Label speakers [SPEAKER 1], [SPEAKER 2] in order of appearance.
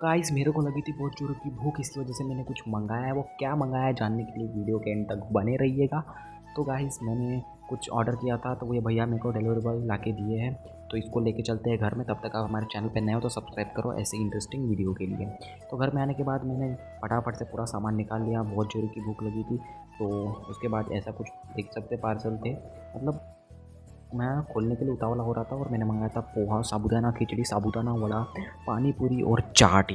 [SPEAKER 1] Guys मेरे को लगी थी बहुत जोरों की भूख, इसकी वजह से मैंने कुछ मंगाया है। वो क्या मंगाया है जानने के लिए वीडियो के एंड तक बने रहिएगा। तो गाइस मैंने कुछ ऑर्डर किया था, तो ये भैया मेरे को डिलीवरी बॉय ला के दिए हैं। तो इसको लेके चलते हैं घर में। तब तक आप हमारे चैनल पे नए हो तो सब्सक्राइब करो ऐसे इंटरेस्टिंग वीडियो के लिए। तो घर में आने के बाद मैंने फटाफट से पूरा सामान निकाल लिया, बहुत जोरों की भूख लगी थी। तो उसके बाद ऐसा कुछ देख सकते पार्सल थे, मतलब मैं खोलने के लिए उतावला हो रहा था और मैंने मंगाया था पोहा, साबूदाना खिचड़ी, साबूदाना वड़ा, पानी पूरी और चाट।